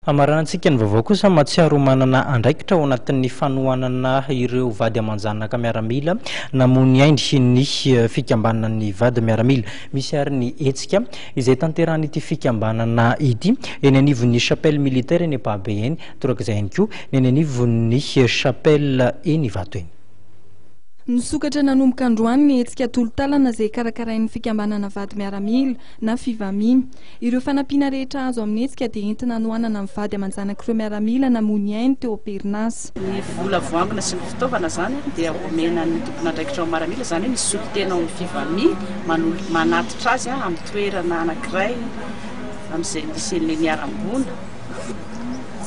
Amarantsika ny vaovao kosa matsiaro manana andraikitra ao anatin'ny fanohanana ireo vady aman-janaka miaramila namono aindry ny fikambanan'ny vady miaramila. Misy ary ny hetsika izay tanteran'ity fikambanana ity eny anivon'ny chapelle militaire eny Pabe eny, torak'izay ihany koa eny anivon'ny chapelle eny Ivato eny. Nisokatra nanomboka androany ny hetsika tolotalana izay karakarain'ny fikambanana vady miaramila na fivamia. Ireo fanampiana rehetra azo amin'ny hetsika dia entina hanohanana amin'ny vady aman-janak'ireo miaramila namono ainy teo am-perinasa. Ny vola voangona sy ny fitaovana zany dia omena ny tompon'andraikitra ao miaramila, zany hoe misy sokotena ao amin'ny fivamia manatitra azy amin'ny toerana anankiray amin'izay lisen'ny miarambona.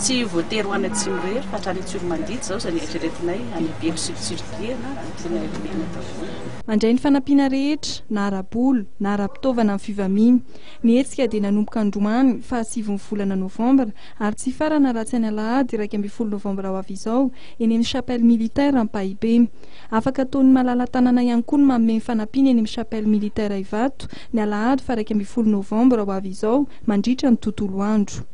Tsy voatery ho any atsimo rehetra fa hatrany Tsoromandry zao izany eritreretinay any Belo Sibitsirikena tena ilena daholo. Mandray ny fanampiana rehetra na ara-bola na ara-pitaovana amin'ny fivamia. Ny hetsika dia nanomboka androany fa 7 volana Novambra ary tsy farana raha tsy any Alahady 12 Novambra ho avy izao eny amin'ny chapelle militaire Ampahibeny. Afaka ataon'ny malala tanana ihany koa ny manome ny fanampiana eny amin'ny chapelle militaire Ivato ny Alahady fa 12 Novambra ho avy izao mandritra ny tontolo andro.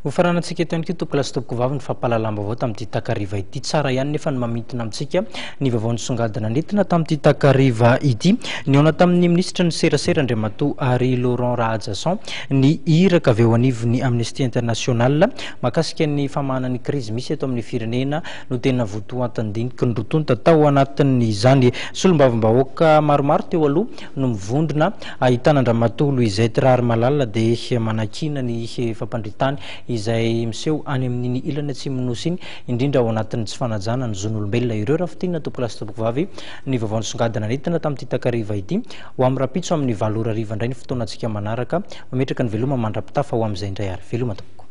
Ho faranantsika eto ihany koa tompolasy tompoko vavy ny fampalalam-baovao tamin'ity takariva ity. Tsara ihany nefa ny mamintona amintsika ny vaovao nisongadina nentina tamin'ity takariva ity. Niona tamin'ny minisitra ny serasera Andriamatoa Ary Laurent Rahajasson ny iraka avy eo anivon'ny Amnesty International mahakasika ny famahanan'ny krizy misy eto amin'ny firenena no tena votoatin-diniky ny rotoany tatao anatin'izany solombavambahoaka maromaro teo aloha no mivondrona ahitana Andriamatoa Louisette Rarmalala dia manakina ny fampandritany izay miseho any amin'ny ilany atsimonosy iny indrindra ao anatin'ny tsy fanajana ny zon'olombelona. Ireo raha fitina tompolasy tompoko vavy ny vaovao nisongadina nentina tamin'ity takariva ity ho amin'ny rapitso amin'ny 7 ariva indray ny fotoanantsika manaraka mametraka ny veloma mandrapitafa ho amin'izay indray ary veloma tompoko.